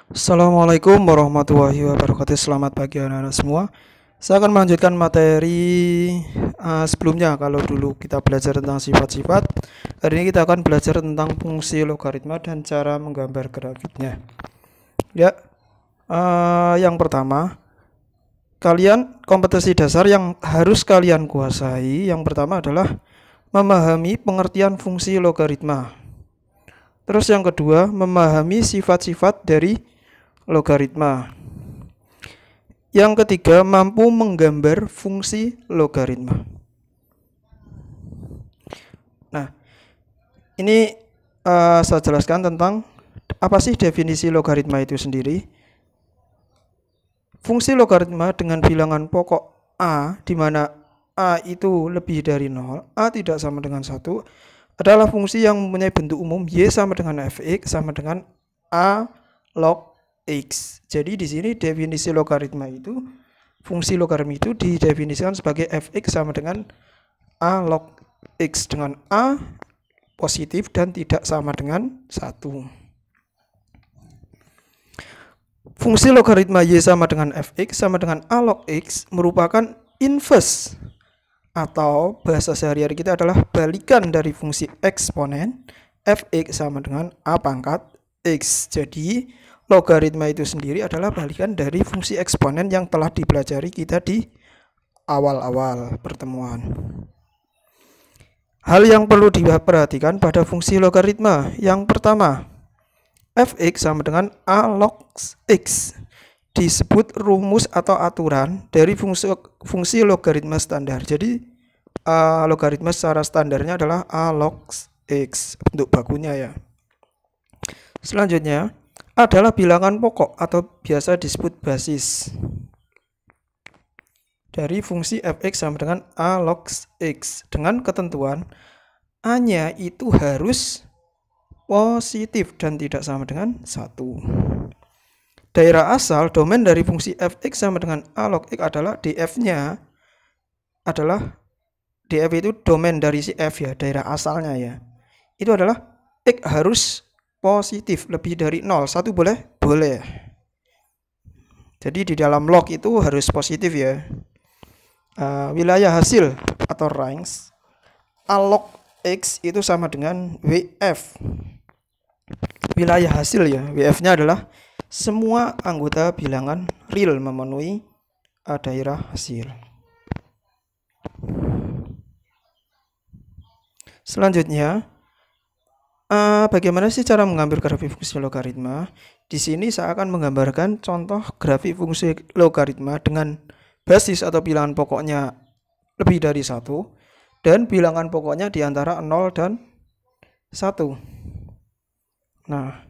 Assalamualaikum warahmatullahi wabarakatuh. Selamat pagi anak-anak semua. Saya akan melanjutkan materi sebelumnya. Kalau dulu kita belajar tentang sifat-sifat, hari ini kita akan belajar tentang fungsi logaritma dan cara menggambar grafiknya. Ya, yang pertama, kompetensi dasar yang harus kalian kuasai. Yang pertama adalah memahami pengertian fungsi logaritma. Terus yang kedua, memahami sifat-sifat dari logaritma. Yang ketiga, mampu menggambar fungsi logaritma. Nah, ini saya jelaskan tentang apa sih definisi logaritma itu sendiri. Fungsi logaritma dengan bilangan pokok A, di mana A itu lebih dari 0, A tidak sama dengan 1, adalah fungsi yang mempunyai bentuk umum Y sama dengan Fx sama dengan A log X. Jadi di sini definisi logaritma itu, fungsi logaritma itu didefinisikan sebagai Fx sama dengan A log X, dengan A positif dan tidak sama dengan 1. Fungsi logaritma Y sama dengan Fx sama dengan A log X merupakan inverse, atau bahasa sehari-hari kita adalah balikan dari fungsi eksponen Fx sama dengan A pangkat X. Jadi logaritma itu sendiri adalah balikan dari fungsi eksponen yang telah dipelajari kita di awal-awal pertemuan. Hal yang perlu diperhatikan pada fungsi logaritma. Yang pertama, Fx sama dengan A log X disebut rumus atau aturan dari fungsi logaritma standar. Jadi logaritma secara standarnya adalah A log X, bentuk bakunya ya. Selanjutnya adalah bilangan pokok atau biasa disebut basis dari fungsi Fx sama dengan A log X, dengan ketentuan A-nya itu harus positif dan tidak sama dengan 1. Daerah asal domain dari fungsi Fx sama dengan A log X adalah df-nya adalah df itu domain dari si f ya, daerah asalnya ya. Itu adalah X harus positif, lebih dari 0. 1 boleh? Boleh. Jadi di dalam log itu harus positif ya. Wilayah hasil atau range A log X itu sama dengan WF. Wilayah hasil ya, WF-nya adalah semua anggota bilangan real memenuhi daerah hasil. Selanjutnya, bagaimana sih cara menggambar grafik fungsi logaritma? Di sini saya akan menggambarkan contoh grafik fungsi logaritma dengan basis atau bilangan pokoknya lebih dari 1 dan bilangan pokoknya di antara 0 dan 1. Nah,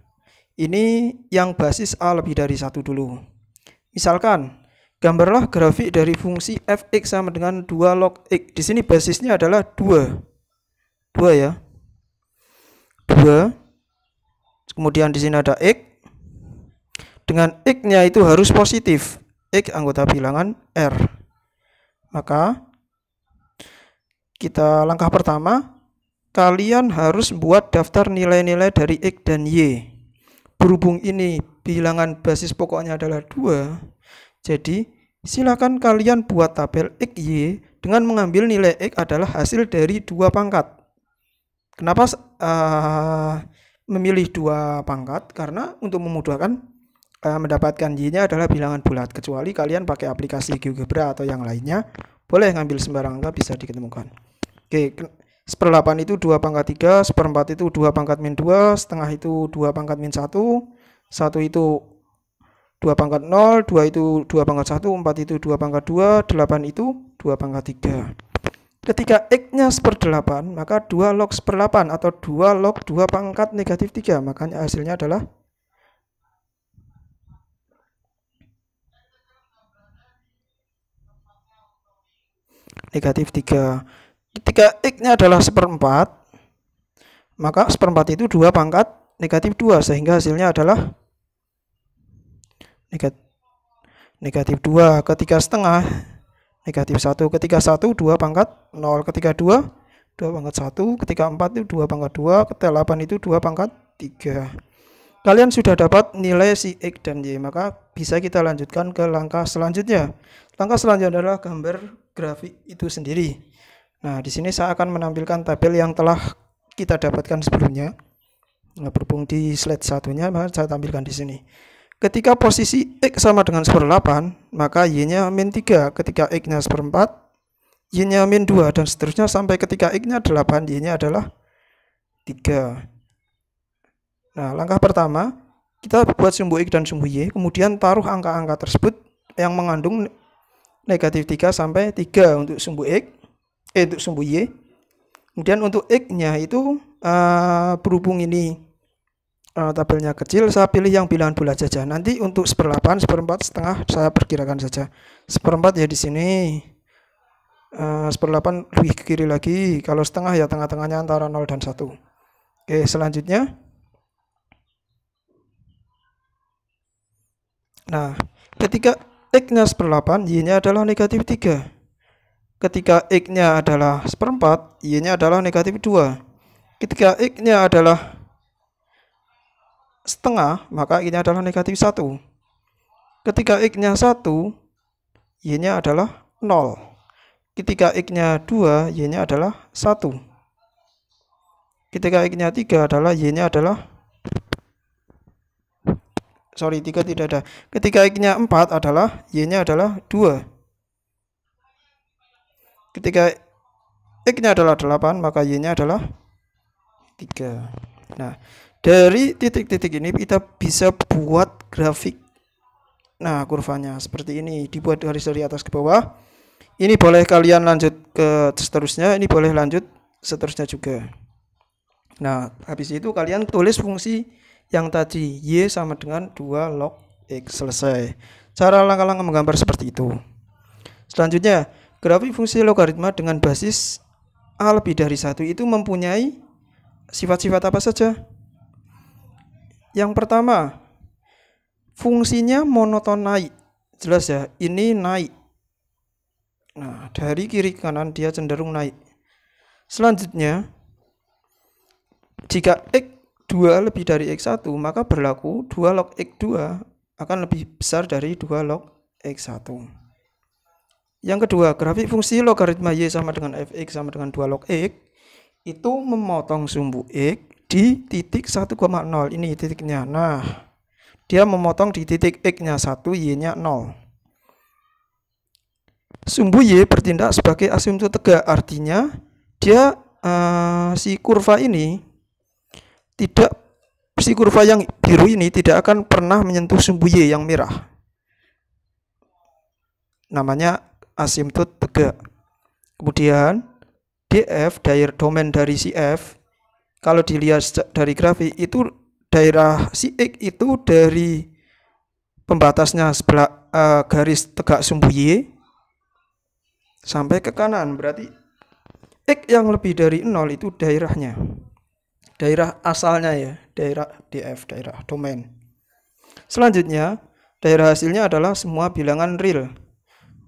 ini yang basis A lebih dari 1 dulu. Misalkan, gambarlah grafik dari fungsi Fx sama dengan 2 log X. Di sini basisnya adalah 2. 2 ya. 2. Kemudian di sini ada X. Dengan X-nya itu harus positif. X anggota bilangan R. Maka kita langkah pertama, kalian harus buat daftar nilai-nilai dari X dan Y. Berhubung ini bilangan basis pokoknya adalah 2, jadi silakan kalian buat tabel X, Y dengan mengambil nilai X adalah hasil dari 2 pangkat. Kenapa memilih 2 pangkat? Karena untuk memudahkan mendapatkan Y-nya adalah bilangan bulat. Kecuali kalian pakai aplikasi GeoGebra atau yang lainnya, boleh ngambil sembarang angka bisa diketemukan. Oke, 1/8 itu 2 pangkat 3, 1/4 itu 2 pangkat min 2, setengah itu 2 pangkat min 1, 1 itu 2 pangkat 0, 2 itu 2 pangkat 1, 4 itu 2 pangkat 2, 8 itu 2 pangkat 3. Ketika X-nya 1/8, maka 2 log 1/8 atau 2 log 2 pangkat negatif 3, makanya hasilnya adalah negatif 3. Ketika X-nya adalah 1/4, maka 1/4 itu 2 pangkat negatif 2, sehingga hasilnya adalah negatif 2. Ketika setengah, negatif 1. Ketika 1, 2 pangkat 0. Ketika 2, 2 pangkat 1. Ketika 4 itu 2 pangkat 2. Ketika 8 itu 2 pangkat 3. Kalian sudah dapat nilai si X dan Y, maka bisa kita lanjutkan ke langkah selanjutnya. Langkah selanjutnya adalah gambar grafik itu sendiri. Nah, di sini saya akan menampilkan tabel yang telah kita dapatkan sebelumnya. Nah, berhubung di slide satunya, maka saya tampilkan di sini. Ketika posisi X sama dengan 1/8, maka Y-nya min 3. Ketika X-nya 1/4, Y-nya min 2, dan seterusnya sampai ketika X-nya 8, Y-nya adalah 3. Nah, langkah pertama, kita buat sumbu X dan sumbu Y, kemudian taruh angka-angka tersebut yang mengandung negatif 3 sampai 3 untuk sumbu X, untuk sumbu Y. Kemudian untuk X-nya itu berhubung ini tabelnya kecil, saya pilih yang bilangan bulat saja. Nanti untuk 1/8, 1/4, setengah saya perkirakan saja. 1/4 ya di sini. 1/8 lebih ke kiri lagi. Kalau setengah ya tengah-tengahnya antara 0 dan 1. Oke, selanjutnya. Nah, ketika X-nya 1/8, Y-nya adalah negatif 3. Ketika X-nya adalah 1/4, Y-nya adalah negatif 2. Ketika X-nya adalah setengah, maka Y-nya adalah negatif 1. Ketika X-nya 1, Y-nya adalah 0. Ketika X-nya 2, Y-nya adalah 1. Ketika X-nya 3 adalah Y-nya adalah 3 tidak ada. Ketika X-nya 4 adalah Y-nya adalah 2. Ketika X-nya adalah 8, maka Y-nya adalah 3. Nah, dari titik-titik ini kita bisa buat grafik. Nah, kurvanya seperti ini, dibuat garis dari atas ke bawah. Ini boleh kalian lanjut ke seterusnya, ini boleh lanjut seterusnya juga. Nah, habis itu kalian tulis fungsi yang tadi, Y sama dengan 2 log X, selesai. Cara langkah-langkah menggambar seperti itu. Selanjutnya, grafik fungsi logaritma dengan basis A lebih dari 1 itu mempunyai sifat-sifat apa saja? Yang pertama, fungsinya monoton naik. Jelas ya, ini naik. Nah, dari kiri ke kanan dia cenderung naik. Selanjutnya, jika X2 lebih dari X1, maka berlaku 2 log X2 akan lebih besar dari 2 log X1. Yang kedua, grafik fungsi logaritma Y sama dengan fx sama dengan 2 log X itu memotong sumbu X di titik 1,0. Ini titiknya. Nah, dia memotong di titik X-nya 1, Y-nya 0. Sumbu Y bertindak sebagai asimptot tegak, artinya dia si kurva yang biru ini tidak akan pernah menyentuh sumbu Y yang merah. Namanya asimptot tegak. Kemudian DF, domain dari si F, kalau dilihat dari grafik itu daerah si X itu dari pembatasnya sebelah garis tegak sumbu Y sampai ke kanan, berarti X yang lebih dari 0 itu daerahnya, daerah asalnya ya, daerah DF, daerah domain. Selanjutnya, daerah hasilnya adalah semua bilangan real.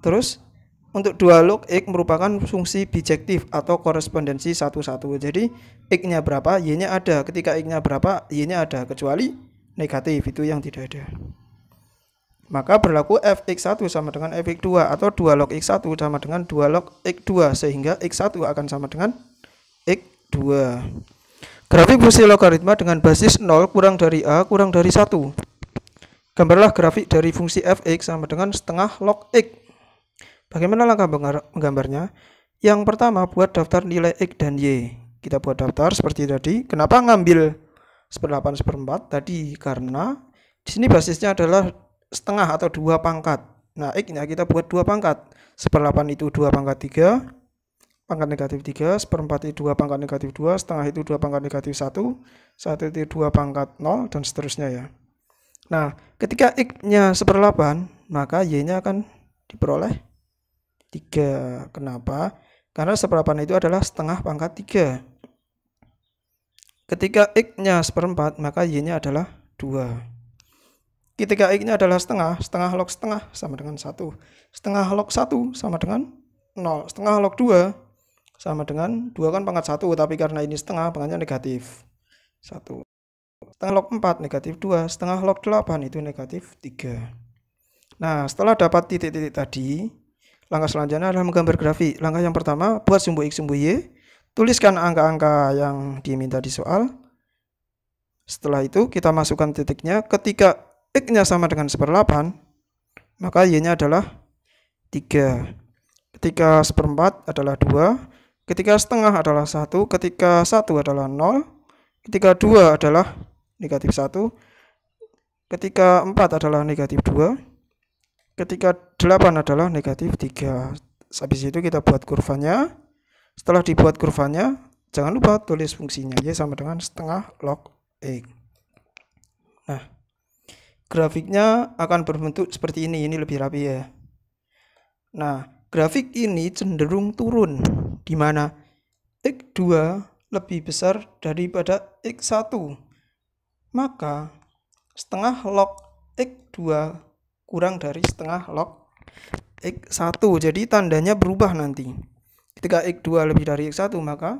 Terus untuk 2 log X merupakan fungsi bijektif atau korespondensi 1-1. Jadi X-nya berapa, Y-nya ada. Ketika X-nya berapa, Y-nya ada. Kecuali negatif, itu yang tidak ada. Maka berlaku fx1 sama dengan fx2 atau 2 log x1 sama dengan 2 log x2, sehingga x1 akan sama dengan x2. Grafik fungsi logaritma dengan basis 0 kurang dari A kurang dari 1. Gambarlah grafik dari fungsi fx sama dengan setengah log x. Bagaimana langkah menggambarnya? Yang pertama, buat daftar nilai X dan Y. Kita buat daftar seperti tadi. Kenapa ngambil 1/8, 1/4? Tadi karena di sini basisnya adalah setengah atau 2 pangkat. Nah, X-nya kita buat 2 pangkat. 1/8 itu 2 pangkat 3, pangkat negatif 3, 1/4 itu 2 pangkat negatif 2, setengah itu 2 pangkat negatif 1, 1 itu 2 pangkat 0, dan seterusnya ya. Nah, ketika X-nya 1/8, maka Y-nya akan diperoleh 3. Kenapa? Karena 1/8 itu adalah setengah pangkat 3. Ketika X-nya 1/4, maka Y-nya adalah 2. Ketika X-nya adalah setengah, setengah log setengah sama dengan 1. Setengah log 1 sama dengan 0. Setengah log 2 sama dengan 2 kan pangkat 1, tapi karena ini setengah, pangkatnya negatif 1. setengah log 4 negatif 2, setengah log 8 itu negatif 3. Nah, setelah dapat titik-titik tadi, langkah selanjutnya adalah menggambar grafik. Langkah yang pertama, buat sumbu X, sumbu Y, tuliskan angka-angka yang diminta di soal. Setelah itu, kita masukkan titiknya. Ketika X-nya sama dengan 1/8, maka Y-nya adalah 3. Ketika 1/4 adalah 2. Ketika setengah adalah 1. Ketika 1 adalah 0. Ketika 2 adalah negatif 1. Ketika 4 adalah negatif 2. Ketika 8 adalah negatif 3. Habis itu kita buat kurvanya. Setelah dibuat kurvanya, jangan lupa tulis fungsinya. Y sama dengan setengah log X. Nah, grafiknya akan berbentuk seperti ini. Ini lebih rapi ya. Nah, grafik ini cenderung turun, di mana X2 lebih besar daripada X1. Maka setengah log X2 kurang dari setengah log X1. Jadi tandanya berubah nanti. Ketika X2 lebih dari X1, maka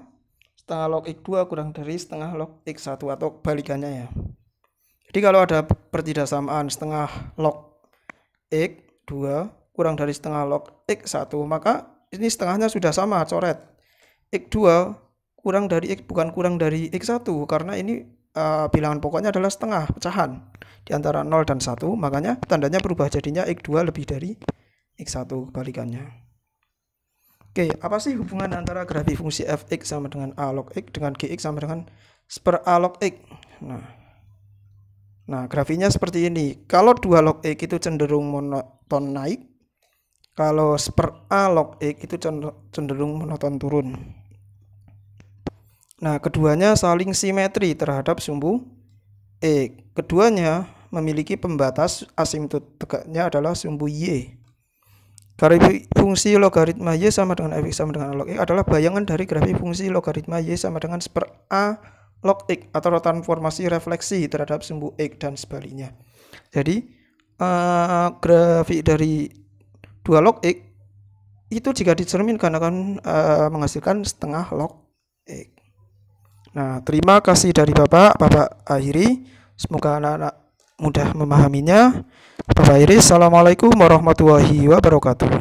setengah log X2 kurang dari setengah log X1 atau kebalikannya ya. Jadi kalau ada pertidaksamaan setengah log X2 kurang dari setengah log X1, maka ini setengahnya sudah sama, coret. X2 kurang dari X, bukan kurang dari X1, karena ini bilangan pokoknya adalah setengah pecahan di antara 0 dan 1, makanya tandanya berubah, jadinya X2 lebih dari X1 kebalikannya. Oke, apa sih hubungan antara grafik fungsi fx sama dengan a log x dengan gx sama dengan 1/a log x? Nah, grafiknya seperti ini. Kalau 2 log x itu cenderung monoton naik, kalau 1/a log x itu cenderung monoton turun. Nah, keduanya saling simetri terhadap sumbu X. Keduanya memiliki pembatas asimtot tegaknya adalah sumbu Y. Grafik fungsi logaritma Y sama dengan fx sama dengan a log x adalah bayangan dari grafik fungsi logaritma Y sama dengan 1/a log x atau transformasi refleksi terhadap sumbu X dan sebaliknya. Jadi grafik dari 2 log x itu jika dicerminkan akan menghasilkan setengah log x. Nah, terima kasih dari Bapak akhiri. Semoga anak-anak mudah memahaminya. Bapak akhiri. Assalamualaikum warahmatullahi wabarakatuh.